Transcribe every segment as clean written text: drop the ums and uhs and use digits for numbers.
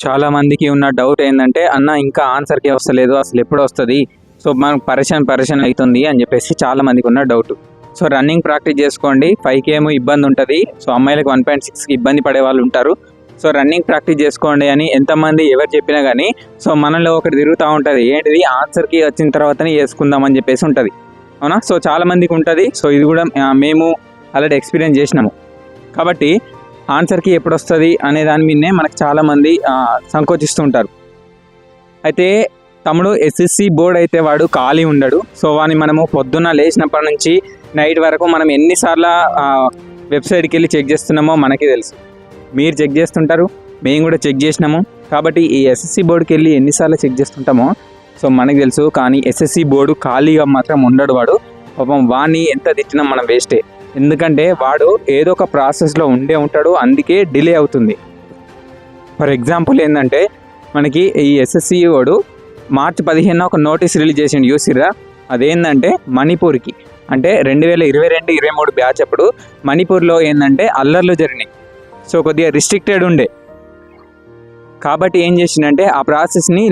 చాలా మందికి ఉన్న డౌట్ ఏంటంటే అన్న ఇంకా ఆన్సర్కి వస్తలేదు, అసలు ఎప్పుడు వస్తుంది, సో మనకు పరేషాన్ అవుతుంది అని చెప్పేసి చాలా మందికి ఉన్న డౌట్. సో రన్నింగ్ ప్రాక్టీస్ చేసుకోండి, 5K ఏమో ఇబ్బంది ఉంటుంది, సో అమ్మాయిలకు 1.6కి ఇబ్బంది పడే వాళ్ళు ఉంటారు. సో రన్నింగ్ ప్రాక్టీస్ చేసుకోండి అని ఎంతమంది ఎవరు చెప్పినా కానీ సో మనలో ఒకటి తిరుగుతూ ఉంటుంది, ఏంటిది ఆన్సర్కి వచ్చిన తర్వాతనే చేసుకుందామని చెప్పేసి ఉంటుంది, అవునా. సో చాలా మందికి ఉంటుంది. సో ఇది కూడా మేము ఆల్రెడీ ఎక్స్పీరియన్స్ చేసినాము. కాబట్టి ఆన్సర్కి ఎప్పుడు వస్తుంది అనే దాని మీదనే మనకు చాలామంది సంకోచిస్తుంటారు. అయితే తమ్ముడు SSC బోర్డు అయితే వాడు ఖాళీ ఉండడు. సో వాని మనము పొద్దున్న లేచినప్పటి నుంచి నైట్ వరకు మనం ఎన్నిసార్లు వెబ్సైట్కి వెళ్ళి చెక్ చేస్తున్నామో మనకి తెలుసు. మీరు చెక్ చేస్తుంటారు, మేము కూడా చెక్ చేసినాము. కాబట్టి ఈ SSC బోర్డుకి వెళ్ళి ఎన్నిసార్లు చెక్ చేస్తుంటామో సో మనకు తెలుసు. కానీ SSC బోర్డు ఖాళీగా మాత్రం ఉండడు వాడు. పాపం వాడిని ఎంత తిట్టినా మనం వేస్టే, ఎందుకంటే వాడు ఏదో ఒక ప్రాసెస్లో ఉండే ఉంటాడు, అందుకే డిలే అవుతుంది. ఫర్ ఎగ్జాంపుల్ ఏంటంటే మనకి ఈ SSC వాడు మార్చి 15 ఒక నోటీస్ రిలీజ్ చేసిండు, చూసిర్రా. అదేంటంటే మణిపూర్కి, అంటే 2022-23 బ్యాచ్ అప్పుడు మణిపూర్లో ఏంటంటే అల్లర్లు జరిగినాయి. సో కొద్దిగా రిస్ట్రిక్టెడ్ ఉండే, కాబట్టి ఏం చేసిందంటే ఆ ప్రాసెస్ని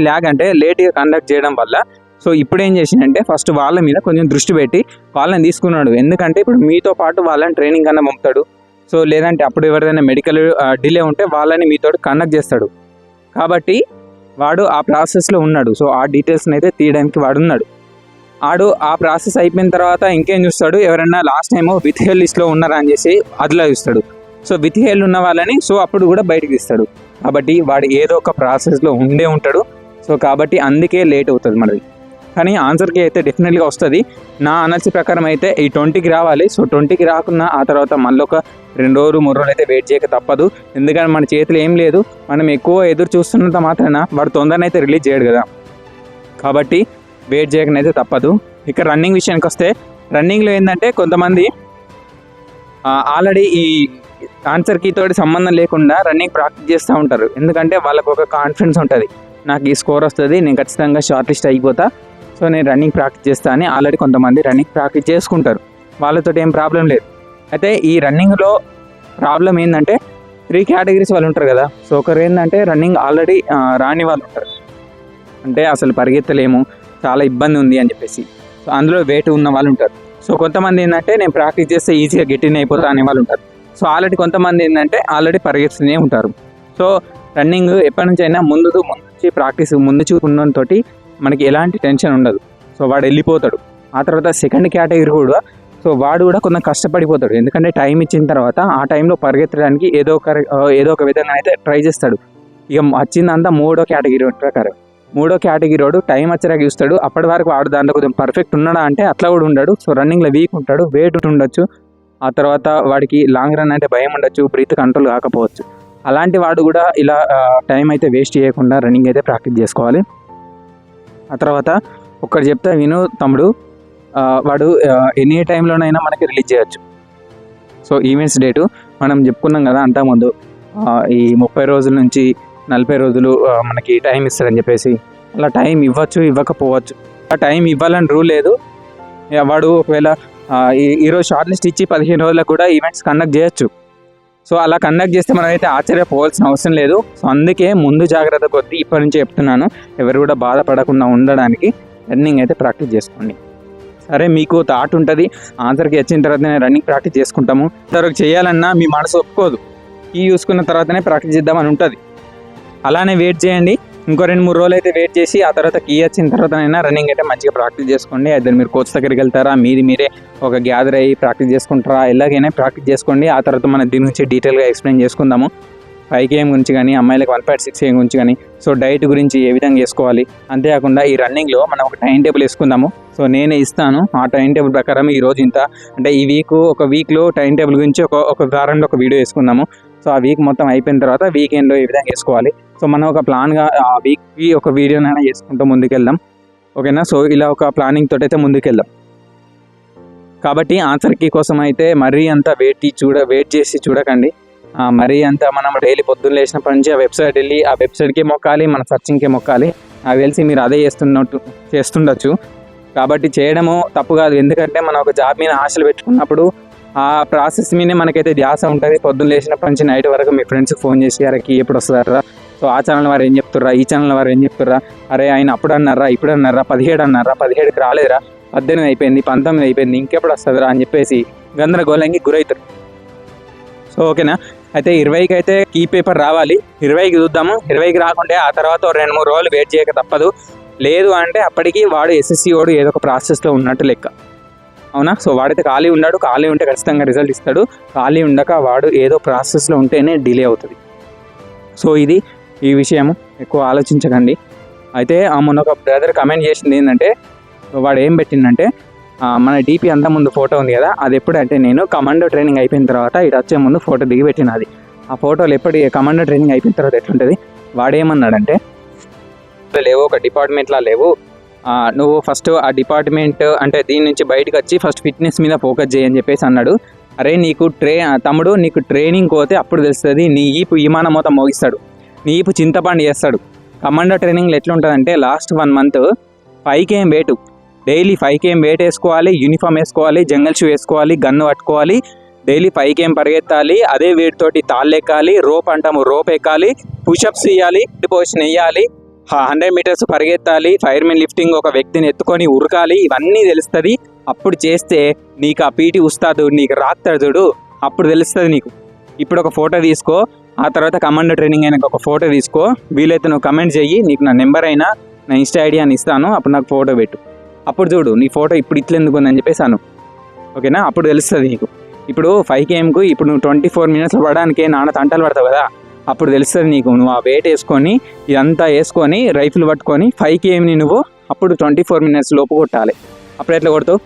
లేట్గా కండక్ట్ చేయడం వల్ల సో ఇప్పుడు ఏం చేసిందంటే ఫస్ట్ వాళ్ళ మీద కొంచెం దృష్టి పెట్టి వాళ్ళని తీసుకున్నాడు. ఎందుకంటే ఇప్పుడు మీతో పాటు వాళ్ళని ట్రైనింగ్ కన్నా పంపుతాడు. సో లేదంటే అప్పుడు ఎవరిదైనా మెడికల్ డిలే ఉంటే వాళ్ళని మీతో కండక్ట్ చేస్తాడు. కాబట్టి వాడు ఆ ప్రాసెస్లో ఉన్నాడు. సో ఆ డీటెయిల్స్ని అయితే తీయడానికి వాడు ఉన్నాడు. ఆడు ఆ ప్రాసెస్ అయిపోయిన తర్వాత ఇంకేం చూస్తాడు, ఎవరైనా లాస్ట్ టైం విత్ హెల్ లిస్ట్లో ఉన్నారా అని చేసి అదిలా చూస్తాడు. సో విత్ హెల్ ఉన్న వాళ్ళని సో అప్పుడు కూడా బయటకు తీస్తాడు. కాబట్టి వాడు ఏదో ఒక ప్రాసెస్లో ఉండే ఉంటాడు. సో కాబట్టి అందుకే లేట్ అవుతుంది మనది. కానీ ఆన్సర్కి అయితే డెఫినెట్గా వస్తుంది. నా అనాలిసిస్ ప్రకారం అయితే ఈ 20కి రావాలి. సో 20కి రాకున్నా ఆ తర్వాత మళ్ళీ ఒక 2 రోజులు 3 రోజులు అయితే వెయిట్ చేయక తప్పదు. ఎందుకంటే మన చేతిలో ఏం లేదు, మనం ఎక్కువ ఎదురు చూస్తున్నంత మాత్రాన వాడు తొందరనైతే అయితే రిలీజ్ చేయడు కదా. కాబట్టి వెయిట్ చేయకనైతే తప్పదు. ఇక రన్నింగ్ విషయానికి వస్తే, రన్నింగ్లో ఏంటంటే కొంతమంది ఆల్రెడీ ఈ ఆన్సర్కి తోటి సంబంధం లేకుండా రన్నింగ్ ప్రాక్టీస్ చేస్తూ ఉంటారు. ఎందుకంటే వాళ్ళకు ఒక కాన్ఫిడెన్స్ ఉంటుంది, నాకు ఈ స్కోర్ వస్తుంది, నేను ఖచ్చితంగా షార్ట్ లిస్ట్ అయిపోతా, సో నేను రన్నింగ్ ప్రాక్టీస్ చేస్తా అని ఆల్రెడీ కొంతమంది రన్నింగ్ ప్రాక్టీస్ చేసుకుంటారు. వాళ్ళతో ఏం ప్రాబ్లం లేదు. అయితే ఈ రన్నింగ్లో ప్రాబ్లం ఏంటంటే 3 కేటగిరీస్ వాళ్ళు ఉంటారు కదా. సో ఒకరు ఏంటంటే రన్నింగ్ ఆల్రెడీ రాని వాళ్ళు ఉంటారు, అంటే అసలు పరిగెత్తలేము, చాలా ఇబ్బంది ఉంది అని చెప్పేసి. సో అందులో వెయిట్ ఉన్న వాళ్ళు ఉంటారు. సో కొంతమంది ఏంటంటే నేను ప్రాక్టీస్ చేస్తే ఈజీగా గెట్టిన్ అయిపోతా అనే వాళ్ళు ఉంటారు. సో ఆల్రెడీ కొంతమంది ఏంటంటే ఆల్రెడీ పరిగెత్తూనే ఉంటారు. సో రన్నింగ్ ఎప్పటి నుంచి అయినా ముందు ప్రాక్టీస్ ముందు చూపున్నంతో మనకి ఎలాంటి టెన్షన్ ఉండదు. సో వాడు వెళ్ళిపోతాడు. ఆ తర్వాత సెకండ్ కేటగిరీ కూడా సో వాడు కూడా కొంచెం కష్టపడిపోతాడు. ఎందుకంటే టైం ఇచ్చిన తర్వాత ఆ టైంలో పరిగెత్తడానికి ఏదో ఒక విధంగా అయితే ట్రై చేస్తాడు. ఇక వచ్చిందంతా 3వ కేటగిరీ ప్రకారం. 3వ కేటగిరీ వాడు టైం వచ్చాక చూస్తాడు. అప్పటి వరకు వాడు దాంట్లో కొంచెం పర్ఫెక్ట్ ఉన్నాడా అంటే అట్లా కూడా ఉండడు. సో రన్నింగ్లో వీక్ ఉంటాడు, వెయిట్ ఉండొచ్చు, ఆ తర్వాత వాడికి లాంగ్ రన్ అంటే భయం ఉండొచ్చు, బ్రీత్ కంట్రోల్ కాకపోవచ్చు. అలాంటి వాడు కూడా ఇలా టైం అయితే వేస్ట్ చేయకుండా రన్నింగ్ అయితే ప్రాక్టీస్ చేసుకోవాలి. ఆ తర్వాత ఒక్కటి చెప్తే విను తమ్ముడు, వాడు ఎనీ టైంలోనైనా మనకి రిలీజ్ చేయొచ్చు. సో ఈవెంట్స్ డేటు మనం చెప్పుకున్నాం కదా అంతకుముందు, ఈ 30 రోజుల నుంచి 40 రోజులు మనకి టైం ఇస్తారని చెప్పేసి. అలా టైం ఇవ్వచ్చు, ఇవ్వకపోవచ్చు. ఆ టైం ఇవ్వాలని రూల్ లేదు. వాడు ఒకవేళ ఈరోజు షార్ట్ లిస్ట్ ఇచ్చి 15 రోజులకు కూడా ఈవెంట్స్ కండక్ట్ చేయొచ్చు. సో అలా కండక్ట్ చేస్తే మనం అయితే ఆశ్చర్యపోవాల్సిన అవసరం లేదు. సో అందుకే ముందు జాగ్రత్త కొద్దీ ఇప్పటి నుంచి చెప్తున్నాను, ఎవరు కూడా బాధపడకుండా ఉండడానికి రన్నింగ్ అయితే ప్రాక్టీస్ చేసుకోండి. సరే, మీకు థాట్ ఉంటుంది ఆన్సర్కి వచ్చిన తర్వాత నేను రన్నింగ్ ప్రాక్టీస్ చేసుకుంటాము, తర్వాత చేయాలన్నా మీ మనసు ఒప్పుకోదు, ఈ చూసుకున్న తర్వాతనే ప్రాక్టీస్ చేద్దామని ఉంటుంది. అలానే వెయిట్ చేయండి. ఇంకో 2-3 రోజులు అయితే వెయిట్ చేసి ఆ తర్వాత కీ వచ్చిన తర్వాతనైనా రన్నింగ్ అయితే మంచిగా ప్రాక్టీస్ చేసుకోండి. అయితే మీరు కోచ్ దగ్గరికి వెళ్తారా, మీరే ఒక గ్యాదర్ అయ్యి ప్రాక్టీస్ చేసుకుంటారా, ఎలాగైనా ప్రాక్టీస్ చేసుకోండి. ఆ తర్వాత మనం దీని గురించి డీటెయిల్గా ఎక్స్ప్లెయిన్ చేసుకుందాము. 5K గురించి కానీ, అమ్మాయిలకు 1.6 గురించి కానీ, సో డైట్ గురించి ఏ విధంగా వేసుకోవాలి. అంతేకాకుండా ఈ రన్నింగ్లో మనం ఒక టైం టేబుల్ వేసుకుందాము. సో నేనే ఇస్తాను ఆ టైం టేబుల్ ప్రకారం ఈరోజు ఇంత, అంటే ఈ వీక్లో టైం టేబుల్ గురించి ఒక వారంలో ఒక వీడియో వేసుకుందాము. సో ఆ వీక్ మొత్తం అయిపోయిన తర్వాత వీకెండ్లో ఏ విధంగా వేసుకోవాలి. సో మనం ఒక ప్లాన్గా ఆ వీక్కి ఒక వీడియోనైనా చేసుకుంటూ ముందుకెళ్దాం, ఓకేనా. సో ఇలా ఒక ప్లానింగ్ తోటి అయితే ముందుకెళ్దాం. కాబట్టి ఆన్సర్ కీ కోసం అయితే మరీ అంత వెయిట్ చేసి చూడకండి. మరీ అంత మనం డైలీ పొద్దున్న లేచినప్పటి నుంచి ఆ వెబ్సైట్ వెళ్ళి ఆ వెబ్సైట్కి మొక్కాలి, మన సర్చింగ్కి మొక్కాలి. నాకు తెలిసి మీరు అదే చేస్తుండొచ్చు. కాబట్టి చేయడము తప్పు కాదు. ఎందుకంటే మనం ఒక జాబ్ మీద ఆశలు పెట్టుకున్నప్పుడు ఆ ప్రాసెస్ మీదే మనకైతే ధ్యాస ఉంటుంది. పొద్దున్న లేచినప్పటి నుంచి నైట్ వరకు మీ ఫ్రెండ్స్కి ఫోన్ చేసి అరకి ఎప్పుడు వస్తారా, సో ఆ ఛానల్ వారు ఏం చెప్తుర్రా, ఈ ఛానల్ వారు ఏం చెప్తుర్రా, అరే ఆయన అప్పుడు అన్నారా, ఇప్పుడు అన్నారా, 17 అన్నారా, 17కి రాలేదురా, 18 అయిపోయింది, 19 అయిపోయింది, ఇంకెప్పుడు వస్తుందిరా అని చెప్పేసి గందరగోళంకి గురవుతారు. సో ఓకేనా. అయితే 20కి అయితే కీ పేపర్ రావాలి, 20కి చూద్దాము. 20కి రాకుంటే ఆ తర్వాత 2-3 రోజులు వెయిట్ చేయక తప్పదు. లేదు అంటే అప్పటికి వాడు ఎస్ఎస్సి వాడు ఏదో ఒక ప్రాసెస్లో ఉన్నట్టు లెక్క, అవునా. సో వాడైతే ఖాళీ ఉన్నాడు, ఖాళీ ఉంటే ఖచ్చితంగా రిజల్ట్ ఇస్తాడు, ఖాళీ ఉండక వాడు ఏదో ప్రాసెస్లో ఉంటేనే డిలే అవుతుంది. సో ఇది ఈ విషయము, ఎక్కువ ఆలోచించకండి. అయితే మొన్న ఒక బ్రదర్ కమెంట్ చేసింది ఏంటంటే, వాడు ఏం పెట్టిందంటే, మన డీపీ అంతా ముందు ఫోటో ఉంది కదా, అది ఎప్పుడంటే నేను కమాండో ట్రైనింగ్ అయిపోయిన తర్వాత ఇటు వచ్చే ముందు ఫోటో దిగి పెట్టినది. ఆ ఫోటోలు ఎప్పుడు కమాండో ట్రైనింగ్ అయిపోయిన తర్వాత ఎట్లుంటుంది, వాడేమన్నాడంటే, లేవు ఒక డిపార్ట్మెంట్లా లేవు, నువ్వు ఫస్ట్ ఆ డిపార్ట్మెంట్ అంటే దీని నుంచి బయటకు వచ్చి ఫస్ట్ ఫిట్నెస్ మీద ఫోకస్ చేయని చెప్పేసి అన్నాడు. అరే నీకు తమ్ముడు నీకు ట్రైనింగ్ పోతే అప్పుడు తెలుస్తుంది, నీ ఈపు విమానం మొత్తం మోగిస్తాడు, నీ ఈపు చింతపండు చేస్తాడు. కమాండో ట్రైనింగ్లో ఎట్లుంటుందంటే last 1 month 5 km weight, daily 5 km weight వేసుకోవాలి, యూనిఫామ్ వేసుకోవాలి, జంగల్ షూ వేసుకోవాలి, గన్ను పట్టుకోవాలి, డైలీ 5 km పరిగెత్తాలి, అదే వెయిట్ తోటి తాళ్ళు ఎక్కాలి, రోప్ అంటాము రోప్ ఎక్కాలి, పుషప్స్ చేయాలి, పొజిషన్ వేయాలి, 100 meters పరిగెత్తాలి, ఫైర్మెన్ లిఫ్టింగ్ ఒక వ్యక్తిని ఎత్తుకొని ఉరకాలి, ఇవన్నీ తెలుస్తుంది. అప్పుడు చేస్తే నీకు ఆ పీటీ ఉస్తాదు నీకు రాస్తాడు చూడు, అప్పుడు తెలుస్తుంది నీకు. ఇప్పుడు ఒక ఫోటో తీసుకో, ఆ తర్వాత కమాండో ట్రైనింగ్ అయినాక ఒక ఫోటో తీసుకో, వీలైతే నువ్వు కమెంట్ చెయ్యి, నీకు నా నెంబర్ అయినా నా ఇన్స్టా ఐడి అని ఇస్తాను, అప్పుడు నాకు ఫోటో పెట్టు, అప్పుడు చూడు నీ ఫోటో ఇప్పుడు ఇట్లా ఎందుకు ఉందని చెప్పేసాను, ఓకేనా. అప్పుడు తెలుస్తుంది నీకు. ఇప్పుడు 5 kmకు ఇప్పుడు నువ్వు 24 minutes పడడానికి నాన్న తంటలు పడతావు కదా, అప్పుడు తెలుస్తుంది నీకు. నువ్వు ఆ వెయిట్ వేసుకొని ఇదంతా వేసుకొని రైఫిల్ పట్టుకొని 5 kmని నువ్వు అప్పుడు 24 minutes లోపు కొట్టాలి. అప్పుడు ఎట్లా కొడతావు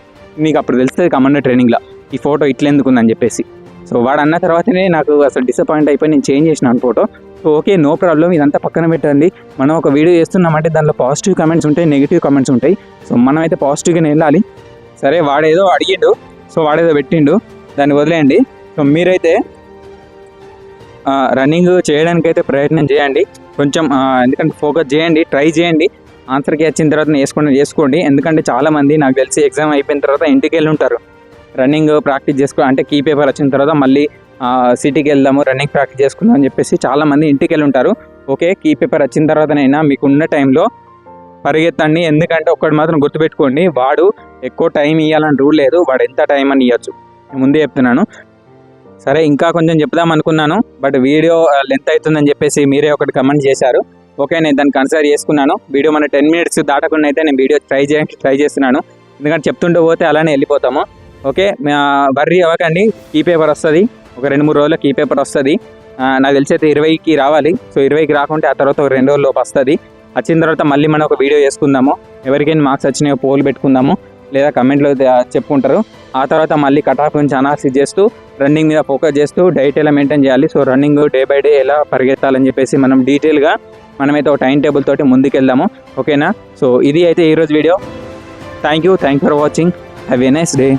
నీకు అప్పుడు తెలుస్తుంది కమాండో ట్రైనింగ్లో ఈ ఫోటో ఇట్లా ఎందుకు ఉందని చెప్పేసి. సో వాడు అన్న తర్వాతనే నాకు అసలు డిసప్పాయింట్ అయిపోయి నేను చేంజ్ చేసినాను photo. So okay, no problem, ఇదంతా పక్కన పెట్టండి. మనం ఒక వీడియో చేస్తున్నామంటే దాంట్లో పాజిటివ్ కమెంట్స్ ఉంటాయి, నెగిటివ్ కమెంట్స్ ఉంటాయి. సో మనం అయితే పాజిటివ్గానే వెళ్ళాలి. సరే వాడేదో అడిగిండు, సో వాడేదో పెట్టిండు, దాన్ని వదిలేయండి. సో మీరైతే రన్నింగ్ చేయడానికైతే ప్రయత్నం చేయండి కొంచెం, ఎందుకంటే ఫోకస్ చేయండి, ట్రై చేయండి. ఆన్సర్కి వచ్చిన తర్వాత చేసుకోండి. ఎందుకంటే చాలామంది నాకు తెలిసి ఎగ్జామ్ అయిపోయిన తర్వాత ఇంటికి వెళ్ళి ఉంటారు, రన్నింగ్ ప్రాక్టీస్ చేసుకో అంటే కీ పేపర్ వచ్చిన తర్వాత మళ్ళీ సిటీకి వెళ్దాము రన్నింగ్ ప్రాక్టీస్ చేసుకుందాం అని చెప్పేసి చాలామంది ఇంటికి వెళ్ళి ఉంటారు. ఓకే, కీ పేపర్ వచ్చిన తర్వాతనైనా మీకు ఉన్న టైంలో పరిగెత్తండి. ఎందుకంటే ఒక్కటి మాత్రం గుర్తుపెట్టుకోండి, వాడు ఎక్కువ టైం ఇవ్వాలని రూల్ లేదు, వాడు ఎంత టైం అని ఇవ్వచ్చు, ముందే చెప్తున్నాను. సరే ఇంకా కొంచెం చెప్దాం అనుకున్నాను, బట్ వీడియో లెంత్ అవుతుందని చెప్పేసి మీరే ఒకటి కమెంట్ చేశారు. ఓకే, నేను దాన్ని కన్సిడర్ చేసుకున్నాను. వీడియో మన 10 minutes దాటకుండా అయితే నేను వీడియో ట్రై చేస్తున్నాను, ఎందుకంటే చెప్తుంటూ పోతే అలానే వెళ్ళిపోతాము. ఓకే, వర్రీ అవ్వకండి, కీ పేపర్ వస్తుంది, ఒక 2-3 రోజుల కీ పేపర్ వస్తుంది. నాకు తెలిసి అయితే 20కి రావాలి. సో 20కి రాకుంటే ఆ తర్వాత ఒక 2 రోజుల లోపు వస్తుంది. వచ్చిన తర్వాత మళ్ళీ మనం ఒక వీడియో చేసుకుందాము, ఎవరికైనా మార్క్స్ వచ్చినాయో పోల్ పెట్టుకుందాము, లేదా కమెంట్లో చెప్పుకుంటారు. ఆ తర్వాత మళ్ళీ కట్ ఆఫ్ గురించి అనాలిసిస్ చేస్తూ రన్నింగ్ మీద ఫోకస్ చేస్తూ డైట్ ఎలా మెయింటైన్ చేయాలి, so running day by day ఎలా పరిగెత్తాలని చెప్పేసి మనం డీటెయిల్గా మనమైతే ఒక టైం టేబుల్ తోటి ముందుకెళ్దాము. ఓకేనా. సో ఇది అయితే ఈరోజు video. Thank you for watching. Have a nice day.